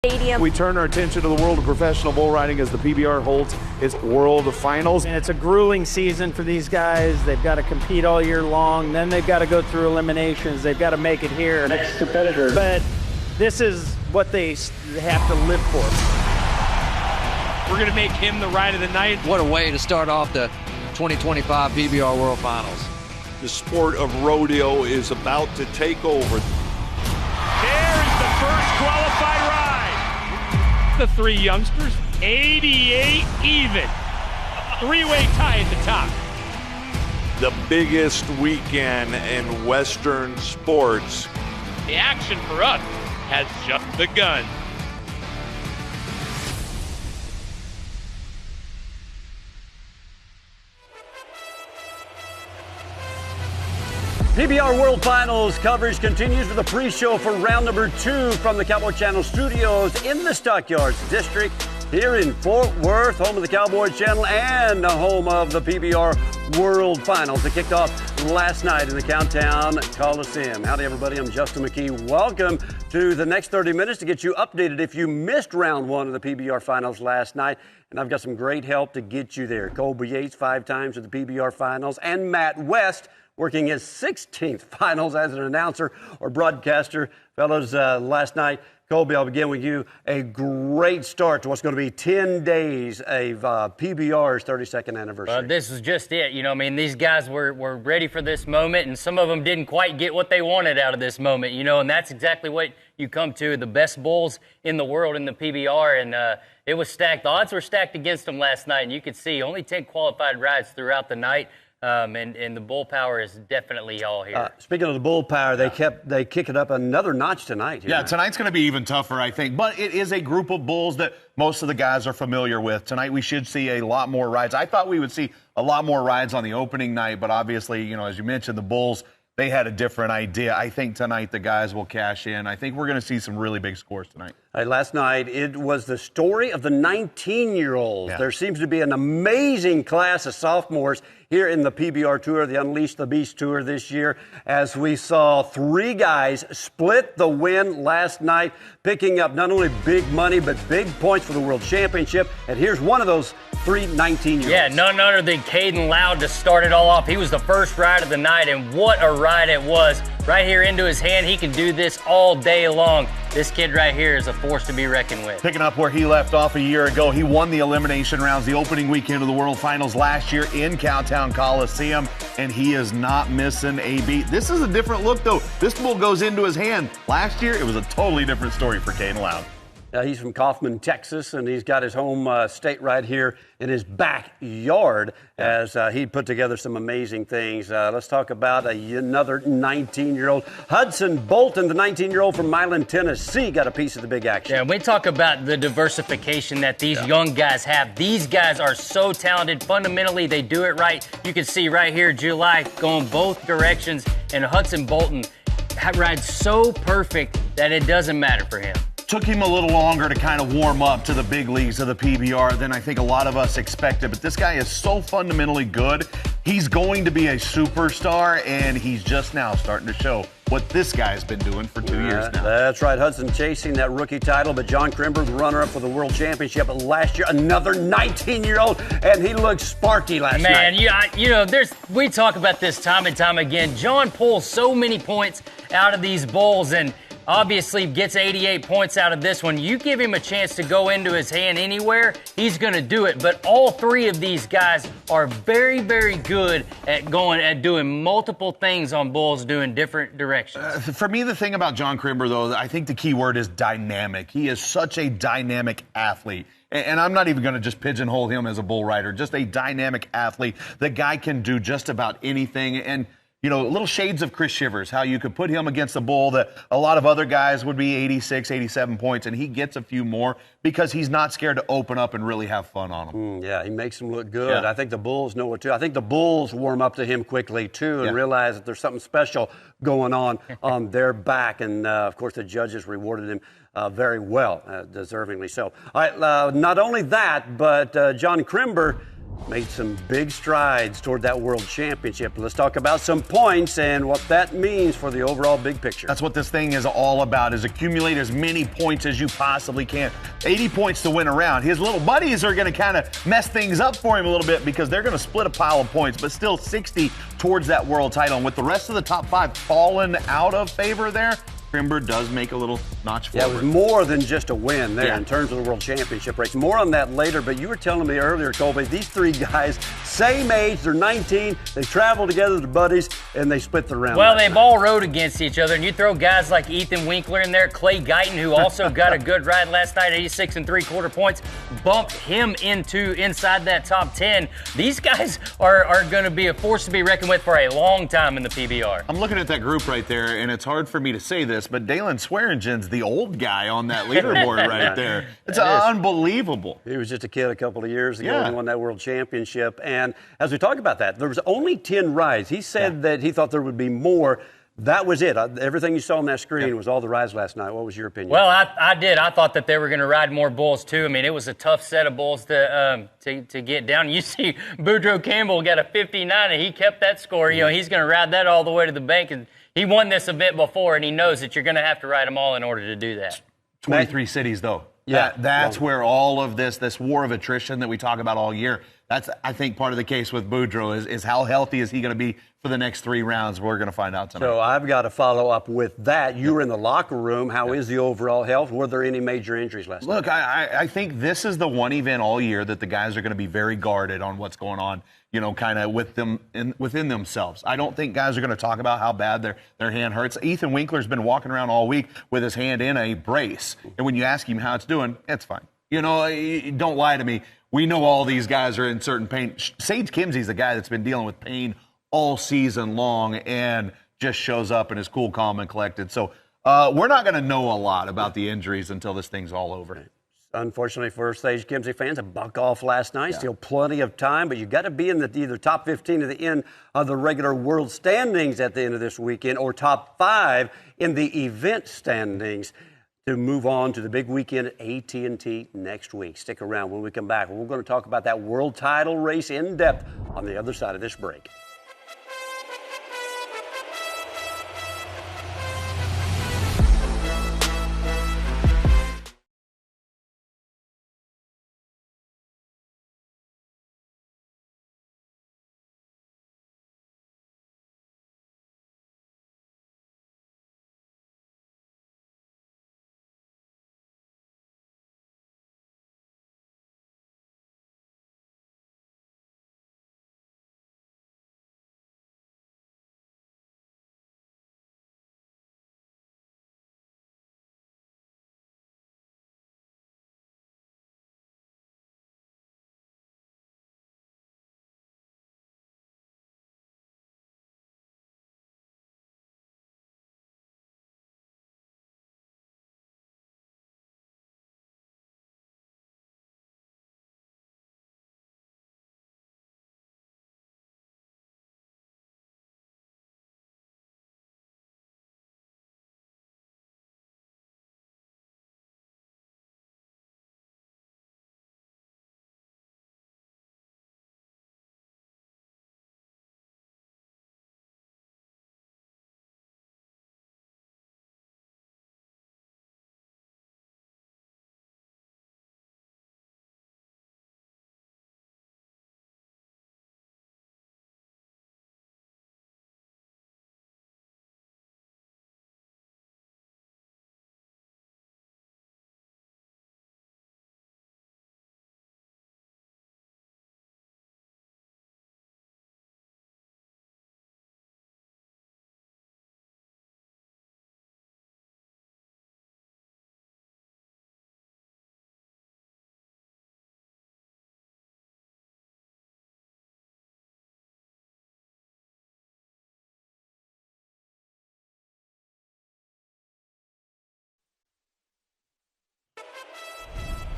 Stadium. We turn our attention to the world of professional bull riding as the PBR holds its World Finals. And it's a grueling season for these guys. They've got to compete all year long. Then they've got to go through eliminations. They've got to make it here. Next competitor. But this is what they have to live for. We're going to make him the ride of the night. What a way to start off the 2025 PBR World Finals. The sport of rodeo is about to take over. There's the first qualified ride. The three youngsters, 88 even. Three-way tie at the top. The biggest weekend in Western sports. The action for us has just begun. PBR World Finals coverage continues with a pre-show for round number 2 from the Cowboy Channel studios in the Stockyards District here in Fort Worth, home of the Cowboy Channel and home of the PBR World Finals. They kicked off last night in the Cowtown Coliseum. Howdy, everybody. I'm Justin McKee. Welcome to the next 30 minutes to get you updated if you missed round 1 of the PBR Finals last night. And I've got some great help to get you there. Colby Yates, 5 times at the PBR Finals, and Matt West, working his 16th finals as an announcer or broadcaster. Fellows, last night, Colby, I'll begin with you. A great start to what's going to be 10 days of PBR's 32nd anniversary. This is just it. You know, I mean, these guys were ready for this moment, and some of them didn't quite get what they wanted out of this moment, you know, and that's exactly what you come to, the best bulls in the world in the PBR, and it was stacked. The odds were stacked against them last night, and you could see only 10 qualified rides throughout the night. And the bull power is definitely all here. Speaking of the bull power, they kick it up another notch tonight. Yeah, tonight's going to be even tougher, I think. But it is a group of bulls that most of the guys are familiar with. Tonight we should see a lot more rides. I thought we would see a lot more rides on the opening night, but obviously, you know, as you mentioned, the bulls, they had a different idea. I think tonight the guys will cash in. I think we're going to see some really big scores tonight. Last night, it was the story of the 19-year-olds. Yeah. There seems to be an amazing class of sophomores here in the PBR Tour, the Unleash the Beast Tour this year, as we saw 3 guys split the win last night, picking up not only big money, but big points for the World Championship. And here's one of those 3 19-year-olds. Yeah, none other than Caden Loud to start it all off. He was the first ride of the night, and what a ride it was. Right here into his hand, he can do this all day long. This kid right here is a force to be reckoned with. Picking up where he left off a year ago, he won the elimination rounds, the opening weekend of the World Finals last year in Cowtown Coliseum, and he is not missing a beat. This is a different look, though. This bull goes into his hand. Last year, it was a totally different story for Caden Loud. He's from Kaufman, Texas, and he's got his home state right here in his backyard as he put together some amazing things. Let's talk about another 19-year-old. Hudson Bolton, the 19-year-old from Milan, Tennessee, got a piece of the big action. Yeah, we talk about the diversification that these young guys have. These guys are so talented. Fundamentally, they do it right. You can see right here, July going both directions, and Hudson Bolton rides so perfect that it doesn't matter for him. Took him a little longer to kind of warm up to the big leagues of the PBR than I think a lot of us expected, but this guy is so fundamentally good. He's going to be a superstar, and he's just now starting to show what this guy's been doing for 2 years now. That's right. Hudson chasing that rookie title, but John Crimber, the runner-up for the World Championship last year, another 19-year-old, and he looked sparky last night. Man, you know, we talk about this time and time again. John pulls so many points out of these bulls, and obviously gets 88 points out of this one. You give him a chance to go into his hand anywhere, he's going to do it. But all 3 of these guys are very, very good at doing multiple things on bulls, doing different directions. For me, the thing about John Crimber, though, I think the key word is dynamic. He is such a dynamic athlete. And I'm not even going to just pigeonhole him as a bull rider, just a dynamic athlete. The guy can do just about anything. And you know, little shades of Chris Shivers, how you could put him against a bull that a lot of other guys would be 86, 87 points, and he gets a few more because he's not scared to open up and really have fun on them. Yeah, he makes them look good. Yeah. I think the bulls know it, too. I think the bulls warm up to him quickly, too, and realize that there's something special going on their back. And, of course, the judges rewarded him very well, deservingly so. All right, not only that, but John Crimber made some big strides toward that world championship. Let's talk about some points and what that means for the overall big picture. That's what this thing is all about, is accumulate as many points as you possibly can. 80 points to win a round. His little buddies are going to kind of mess things up for him a little bit because they're going to split a pile of points, but still 60 towards that world title. And with the rest of the top 5 falling out of favor there, Crimber does make a little notch forward. Yeah, it was more than just a win there in terms of the World Championship race. More on that later, but you were telling me earlier, Colby, these 3 guys, same age, they're 19, they travel together, they're buddies, and they split the round. Well, they've all rode against each other, and you throw guys like Ethan Winkler in there, Clay Guyton, who also got a good ride last night, 86 3/4 points, bumped him inside that top 10. These guys are going to be a force to be reckoned with for a long time in the PBR. I'm looking at that group right there, and it's hard for me to say this, but Dalen Swearingen's the old guy on that leaderboard right there. It's unbelievable. He was just a kid a couple of years ago and he won that world championship. And as we talk about that, there was only 10 rides. He said that he thought there would be more. That was it. Everything you saw on that screen was all the rides last night. What was your opinion? Well, I did. I thought that they were going to ride more bulls, too. I mean, it was a tough set of bulls to get down. You see Boudreaux Campbell got a 59, and he kept that score. You know, he's going to ride that all the way to the bank. And he won this event before, and he knows that you're going to have to ride them all in order to do that. 23 cities, though. Yeah. That's where all of this war of attrition that we talk about all year, that's, I think, part of the case with Boudreaux is how healthy is he going to be for the next 3 rounds. We're going to find out tonight. So I've got to follow up with that. You were in the locker room. How is the overall health? Were there any major injuries last night? Look, I think this is the one event all year that the guys are going to be very guarded on what's going on, you know, kind of within themselves. I don't think guys are going to talk about how bad their hand hurts. Ethan Winkler's been walking around all week with his hand in a brace. And when you ask him how it's doing, it's fine. You know, don't lie to me. We know all these guys are in certain pain. Sage Kimsey's the guy that's been dealing with pain all season long and just shows up and is cool, calm, and collected. So we're not going to know a lot about the injuries until this thing's all over. Unfortunately for Sage Kimsey fans, a buck off last night. Still plenty of time, but you got to be in the either top 15 at the end of the regular world standings at the end of this weekend or top 5 in the event standings to move on to the big weekend at AT&T next week. Stick around. When we come back, we're going to talk about that world title race in depth on the other side of this break.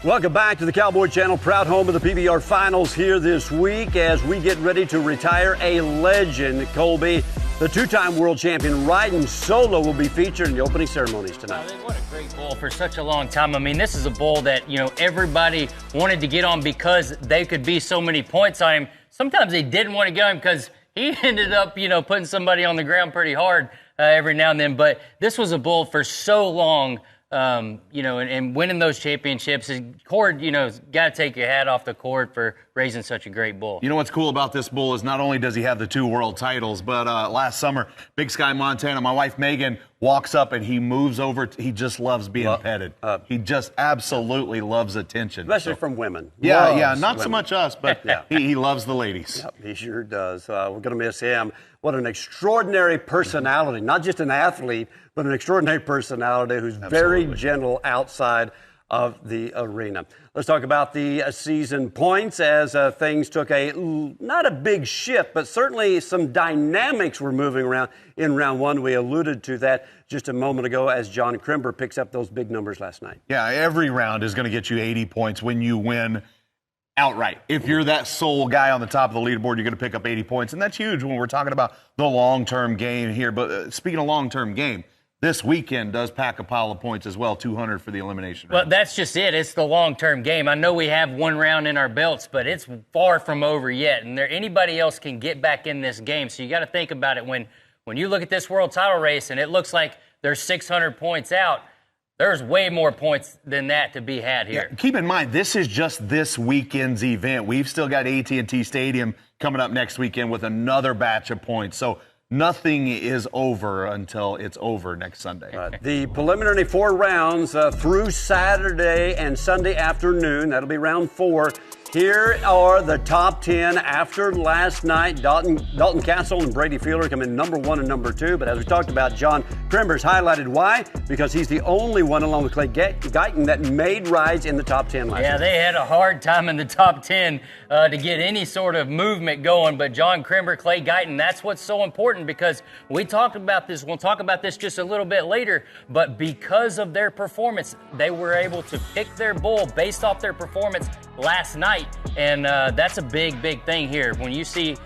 Welcome back to the Cowboy Channel, proud home of the PBR Finals here this week as we get ready to retire a legend, Colby. The two-time world champion riding solo will be featured in the opening ceremonies tonight. What a great bull for such a long time. I mean, this is a bull that, everybody wanted to get on because they could be so many points on him. Sometimes they didn't want to get him because he ended up, putting somebody on the ground pretty hard every now and then. But this was a bull for so long, and winning those championships. Cord, got to take your hat off the Cord for raising such a great bull. You know what's cool about this bull is not only does he have the 2 world titles, but last summer, Big Sky, Montana, my wife Megan walks up and he moves over. He just loves being petted. He just absolutely loves attention. Especially from women. Yeah, not so much us, but he loves the ladies. Yep, he sure does. We're going to miss him. What an extraordinary personality, not just an athlete, but an extraordinary personality who's very gentle outside of the arena. Let's talk about the season points as things took not a big shift, but certainly some dynamics were moving around in round 1. We alluded to that just a moment ago as John Crimber picks up those big numbers last night. Yeah, every round is going to get you 80 points when you win outright. If you're that sole guy on the top of the leaderboard, you're going to pick up 80 points, and that's huge when we're talking about the long-term game here. But speaking of long-term game, this weekend does pack a pile of points as well, 200 for the elimination round. Well, that's just it. It's the long-term game. I know we have 1 round in our belts, but it's far from over yet, and anybody else can get back in this game. So you got to think about it when you look at this world title race and it looks like there's 600 points out. There's way more points than that to be had here. Yeah, keep in mind, this is just this weekend's event. We've still got AT&T Stadium coming up next weekend with another batch of points. So nothing is over until it's over next Sunday. The preliminary 4 rounds through Saturday and Sunday afternoon. That'll be round 4. Here are the top 10 after last night. Dalton Castle and Brady Fielder come in number 1 and number 2. But as we talked about, John Crimber's highlighted. Why? Because he's the only one, along with Clay Guyton, that made rides in the top 10 last night. Yeah, they had a hard time in the top 10 to get any sort of movement going. But John Crimber, Clay Guyton, that's what's so important because we talked about this. We'll talk about this just a little bit later. But because of their performance, they were able to pick their bull based off their performance last night. And that's a big, big thing here. When you see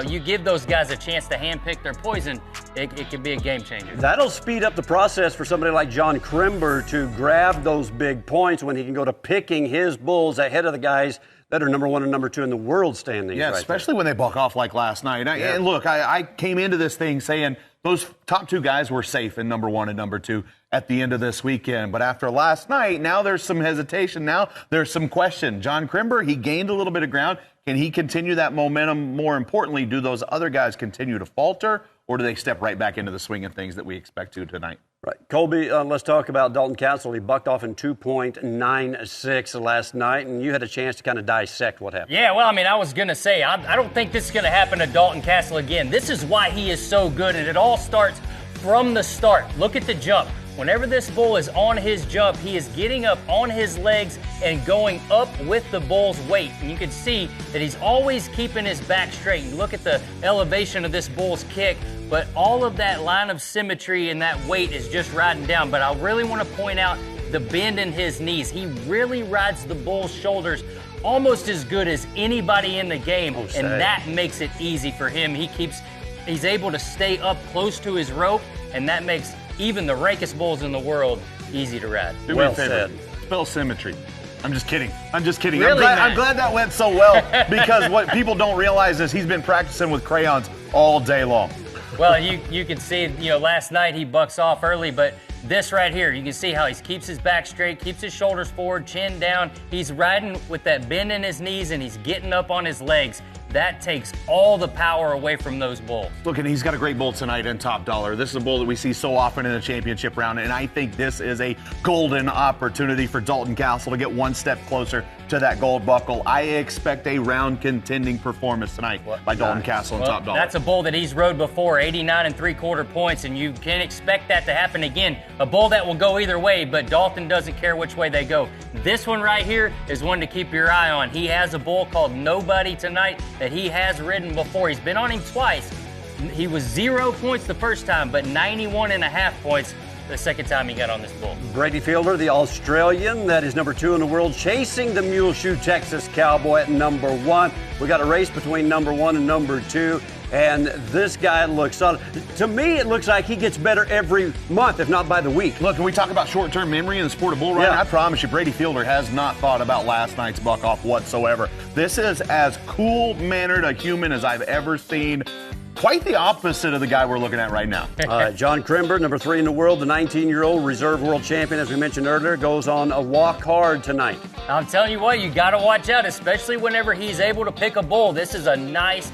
you give those guys a chance to handpick their poison, it can be a game changer. That'll speed up the process for somebody like John Crimber to grab those big points when he can go to picking his bulls ahead of the guys that are number 1 and number 2 in the world standings. Yeah, especially when they buck off like last night. And look, I came into this thing saying those top 2 guys were safe in number 1 and number 2 at the end of this weekend. But after last night, now there's some hesitation. Now there's some question. John Crimber, he gained a little bit of ground. Can he continue that momentum? More importantly, do those other guys continue to falter, or do they step right back into the swing of things that we expect to tonight? Right. Colby, let's talk about Dalton Castle. He bucked off in 2.96 last night, and you had a chance to kind of dissect what happened. Yeah, well, I was going to say, I don't think this is going to happen to Dalton Castle again. This is why he is so good, and it all starts from the start. Look at the jump. Whenever this bull is on his jump, he is getting up on his legs and going up with the bull's weight. And you can see that he's always keeping his back straight. You look at the elevation of this bull's kick, but all of that line of symmetry and that weight is just riding down. But I really want to point out the bend in his knees. He really rides the bull's shoulders almost as good as anybody in the game, and that makes it easy for him. He's able to stay up close to his rope, and that makes even the rankest bulls in the world easy to ride. Well said. Spell symmetry. I'm just kidding. Really, I'm glad that went so well because what people don't realize is he's been practicing with crayons all day long. Well, you can see, last night he bucks off early, but this right here, you can see how he keeps his back straight, keeps his shoulders forward, chin down. He's riding with that bend in his knees, and he's getting up on his legs. That takes all the power away from those bulls. Look, and he's got a great bull tonight in Top Dollar. This is a bull that we see so often in the championship round, and I think this is a golden opportunity for Dalton Castle to get one step closer to that gold buckle. I expect a round contending performance tonight by Dalton Castle in Top Dollar. That's a bull that he's rode before, 89 3/4 points, and you can expect that to happen again. A bull that will go either way, but Dalton doesn't care which way they go. This one right here is one to keep your eye on. He has a bull called Nobody tonight that he has ridden before. He's been on him twice. He was 0 points the first time, but 91.5 points the second time he got on this bull. Brady Fielder, the Australian, that is number 2 in the world, chasing the Muleshoe Texas Cowboy at number 1. We got a race between number 1 and number 2. And this guy looks solid. To me, it looks like he gets better every month, if not by the week. Look, can we talk about short-term memory in the sport of bull riding? Yeah. I promise you, Brady Fielder has not thought about last night's buck-off whatsoever. This is as cool-mannered a human as I've ever seen. Quite the opposite of the guy we're looking at right now. John Crimber, number 3 in the world, the 19-year-old reserve world champion, as we mentioned earlier, goes on a walk hard tonight. I'm telling you what, you got to watch out, especially whenever he's able to pick a bull. This is a nice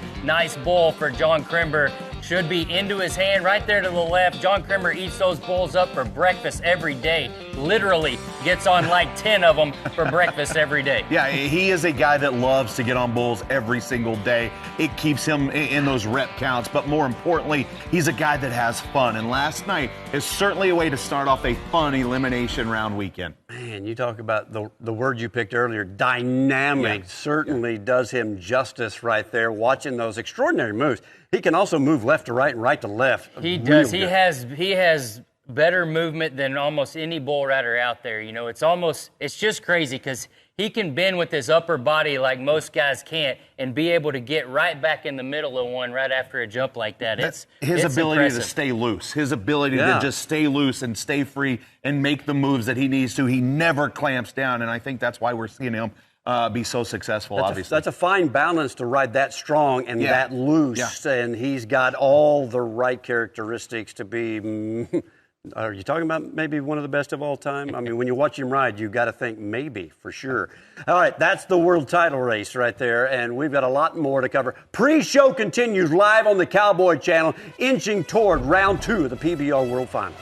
bull for John Crimber. Should be into his hand right there to the left. John Crimber eats those bulls up for breakfast every day. Literally gets on like 10 of them for breakfast every day. Yeah, he is a guy that loves to get on bulls every single day. It keeps him in those rep counts, but more importantly, he's a guy that has fun. And last night is certainly a way to start off a fun elimination round weekend. Man, you talk about the word you picked earlier, dynamic, certainly does him justice right there, watching those extraordinary moves. He can also move left to right and right to left. He does. He has better movement than almost any bull rider out there. You know, it's just crazy because he can bend with his upper body like most guys can't and be able to get right back in the middle of one right after a jump like that. It's ability impressive. to stay loose, his ability to just stay loose and stay free and make the moves that he needs to. He never clamps down, and I think that's why we're seeing him be so successful, obviously. That's a fine balance to ride that strong and that loose, and he's got all the right characteristics to be... Are you talking about maybe one of the best of all time? I mean, when you watch him ride, you've got to think maybe, for sure. All right, that's the world title race right there, and we've got a lot more to cover. Pre-show continues live on the Cowboy Channel, inching toward round 2 of the PBR World Finals.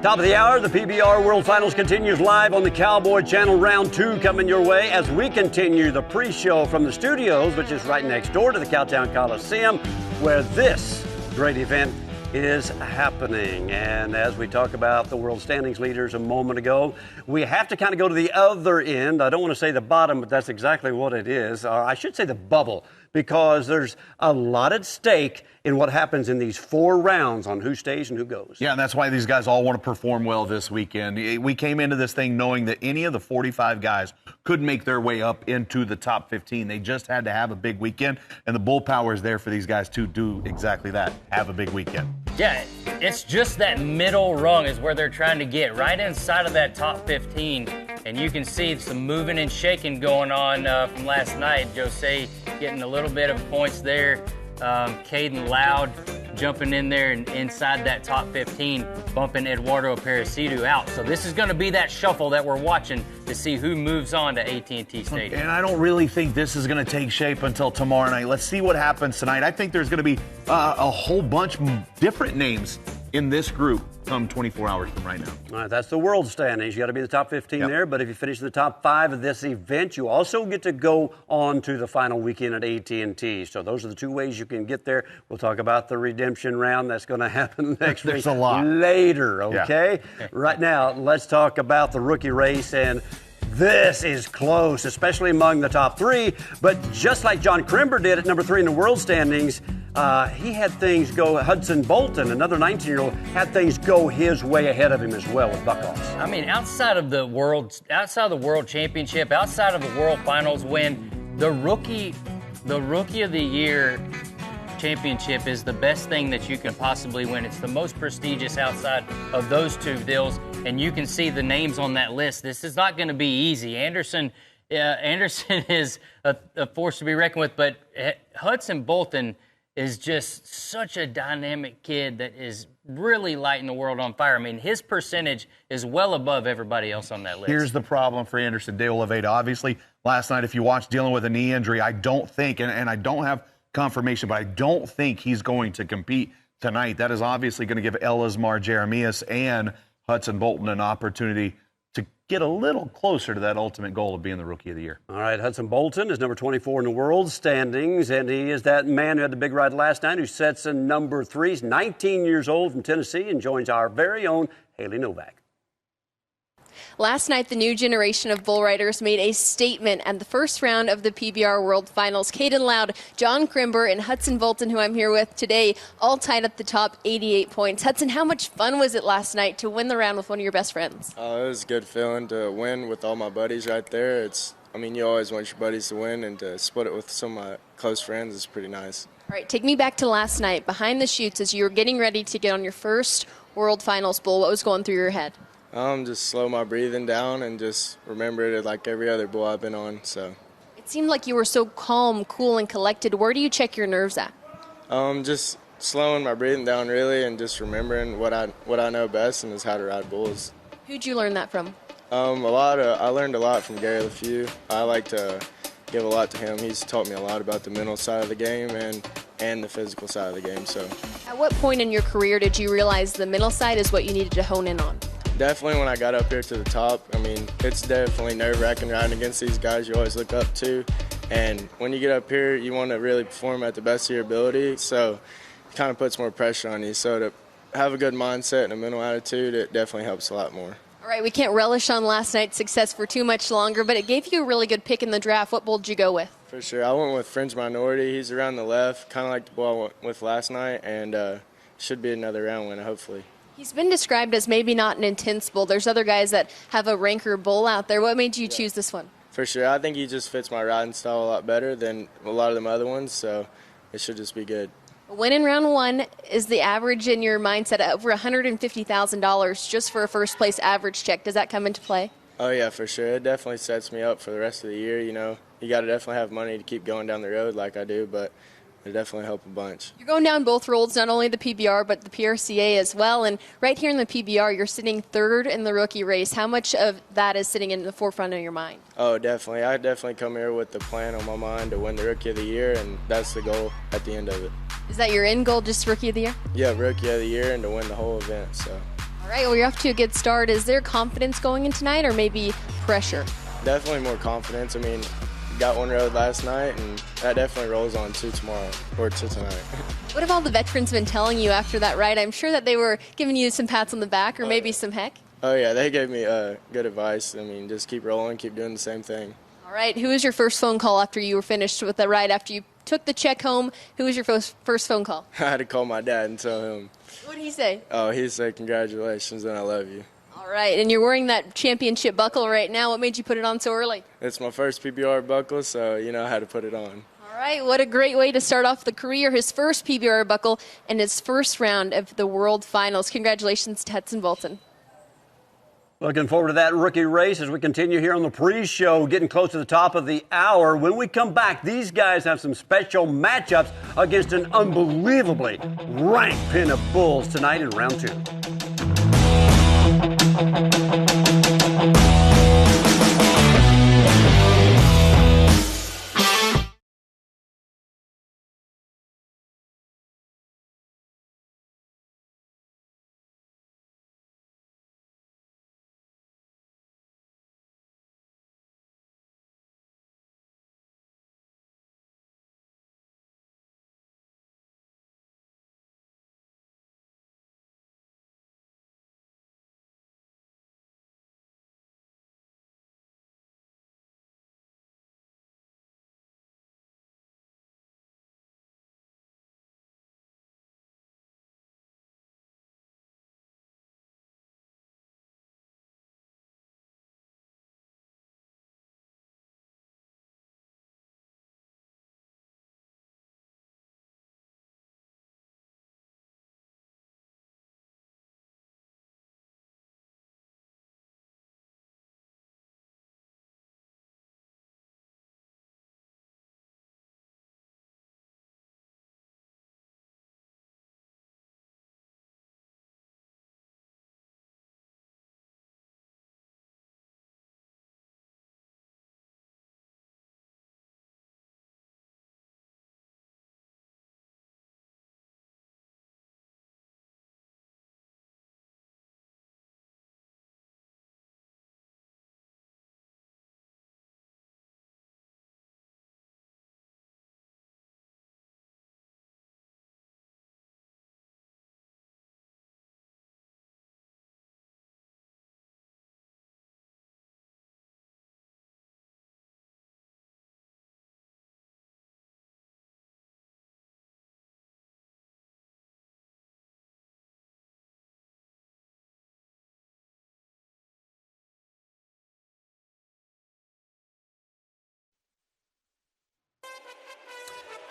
Top of the hour, the PBR World Finals continues live on the Cowboy Channel. Round 2 coming your way as we continue the pre-show from the studios, which is right next door to the Cowtown Coliseum, where this great event is happening. And as we talk about the world standings leaders a moment ago, we have to kind of go to the other end. I don't want to say the bottom, but that's exactly what it is. I should say the bubble, because there's a lot at stake in what happens in these 4 rounds on who stays and who goes. Yeah, and that's why these guys all want to perform well this weekend. We came into this thing knowing that any of the 45 guys could make their way up into the top 15. They just had to have a big weekend, and the bull power is there for these guys to do exactly that, have a big weekend. Yeah, it's just that middle rung is where they're trying to get, right inside of that top 15. And you can see some moving and shaking going on from last night. Jose getting a little bit of points there. Caden Loud jumping in there and inside that top 15, bumping Eduardo Aparecido out. So this is going to be that shuffle that we're watching to see who moves on to AT&T Stadium. And I don't really think this is going to take shape until tomorrow night. Let's see what happens tonight. I think there's going to be a whole bunch of different names in this group come 24 hours from right now. All right, that's the world standings. You got to be in the top 15 there, but if you finish in the top 5 of this event, you also get to go on to the final weekend at AT&T. So those are the 2 ways you can get there. We'll talk about the redemption round that's going to happen next week. There's a lot later, okay? Yeah. Right now, let's talk about the rookie race, and this is close, especially among the top 3. But just like John Crimber did at number 3 in the world standings, he had things go. Hudson Bolton, another 19-year-old, had things go his way ahead of him as well with Buckhoffs. I mean, outside of the world championship, outside of the world finals, when the rookie of the year championship is the best thing that you can possibly win. It's the most prestigious outside of those 2 deals, and you can see the names on that list. This is not going to be easy. Anderson is a force to be reckoned with, but Hudson Bolton is just such a dynamic kid that is really lighting the world on fire. I mean, his percentage is well above everybody else on that list. Here's the problem for Anderson De Oliveira. Obviously, last night, if you watched dealing with a knee injury, I don't think, and I don't have confirmation, but I don't think he's going to compete tonight. That is obviously going to give Elismar Jeremias and Hudson Bolton an opportunity to get a little closer to that ultimate goal of being the Rookie of the Year. All right, Hudson Bolton is number 24 in the world standings, and he is that man who had the big ride last night who sets in number 3. He's 19 years old from Tennessee and joins our very own Haley Novak. Last night, the new generation of bull riders made a statement at the first round of the PBR World Finals. Caden Loud, John Crimber, and Hudson Bolton, who I'm here with today, all tied at the top, 88 points. Hudson, how much fun was it last night to win the round with one of your best friends? It was a good feeling to win with all my buddies right there. You always want your buddies to win, and to split it with some of my close friends is pretty nice. All right, take me back to last night, behind the chutes, as you were getting ready to get on your first World Finals bull. What was going through your head? Just slow my breathing down and just remember it like every other bull I've been on. So it seemed like you were so calm, cool, and collected. Where do you check your nerves at? Just slowing my breathing down really, and just remembering what I know best, and is how to ride bulls. Who'd you learn that from? I learned a lot from Gary LeFew. I like to give a lot to him. He's taught me a lot about the mental side of the game and the physical side of the game. So at what point in your career did you realize the mental side is what you needed to hone in on? Definitely when I got up here to the top. It's definitely nerve-wracking riding against these guys you always look up to. And when you get up here, you want to really perform at the best of your ability. So it kind of puts more pressure on you. So to have a good mindset and a mental attitude, it definitely helps a lot more. All right, we can't relish on last night's success for too much longer, but it gave you a really good pick in the draft. What bull did you go with? For sure. I went with Fringe Minority. He's around the left, kind of like the bull I went with last night, and should be another round winner, hopefully. He's been described as maybe not an intense bull. There's other guys that have a ranker bull out there. What made you choose this one? For sure. I think he just fits my riding style a lot better than a lot of them other ones, so it should just be good. A win in round one is the average in your mindset at over $150,000 just for a first-place average check. Does that come into play? Oh, yeah, for sure. It definitely sets me up for the rest of the year. You got to definitely have money to keep going down the road like I do, but it definitely helped a bunch. You're going down both roads, not only the PBR, but the PRCA as well. And right here in the PBR, you're sitting third in the rookie race. How much of that is sitting in the forefront of your mind? Oh, definitely. I definitely come here with the plan on my mind to win the Rookie of the Year, and that's the goal at the end of it. Is that your end goal, just Rookie of the Year? Yeah, Rookie of the Year and to win the whole event. So. All right, well, you're off to a good start. Is there confidence going in tonight or maybe pressure? Definitely more confidence. Got one road last night, and that definitely rolls on to tomorrow, or to tonight. What have all the veterans been telling you after that ride? I'm sure that they were giving you some pats on the back or maybe some heck. Oh, yeah, they gave me good advice. Just keep rolling, keep doing the same thing. All right, who was your first phone call after you were finished with the ride? After you took the check home, who was your first phone call? I had to call my dad and tell him. What did he say? Oh, he said, congratulations, and I love you. All right, and you're wearing that championship buckle right now. What made you put it on so early? It's my first PBR buckle, so I had to put it on. All right, what a great way to start off the career. His first PBR buckle and his first round of the World Finals. Congratulations to Hudson Bolton. Looking forward to that rookie race as we continue here on the pre-show, getting close to the top of the hour. When we come back, these guys have some special matchups against an unbelievably ranked pin of bulls tonight in round 2.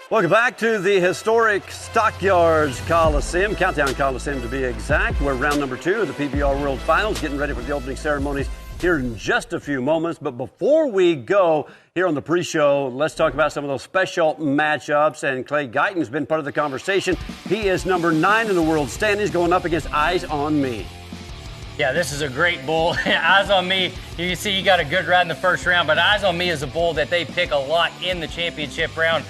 Welcome back to the historic Stockyards Coliseum, Cowtown Coliseum to be exact. We're round number 2 of the PBR World Finals, getting ready for the opening ceremonies here in just a few moments. But before we go here on the pre-show, let's talk about some of those special matchups. And Clay Guyton's been part of the conversation. He is number 9 in the world standings, going up against Eyes on Me. Yeah, this is a great bull. Eyes on Me, you can see you got a good ride in the first round, but Eyes on Me is a bull that they pick a lot in the championship round.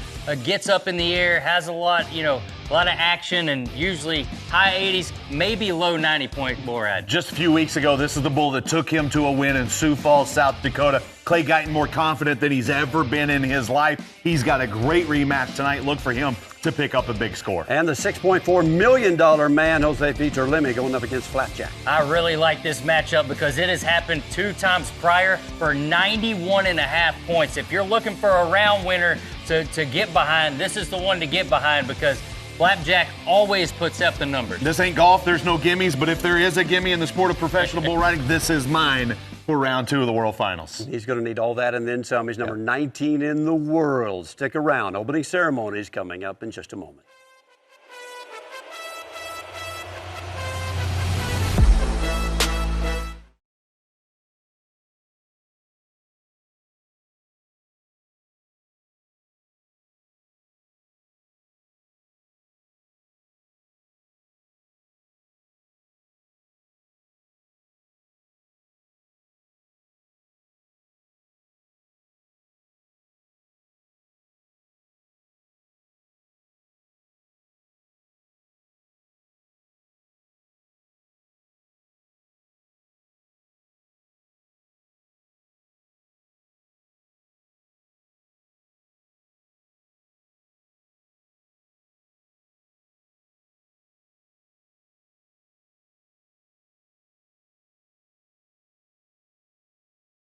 Gets up in the air, has a lot, a lot of action, and usually high 80s, maybe low 90-point bull ride. Just a few weeks ago, this is the bull that took him to a win in Sioux Falls, South Dakota. Clay Guyton more confident than he's ever been in his life. He's got a great rematch tonight. Look for him to pick up a big score. And the $6.4 million man, Jose Vitor Lemme, going up against Flapjack. I really like this matchup because it has happened 2 times prior for 91.5 points. If you're looking for a round winner to get behind, this is the one to get behind because Flapjack always puts up the numbers. This ain't golf, there's no gimmies, but if there is a gimme in the sport of professional bull riding, this is mine for round 2 of the World Finals. He's going to need all that and then some. He's number 19 in the world. Stick around. Opening ceremonies coming up in just a moment.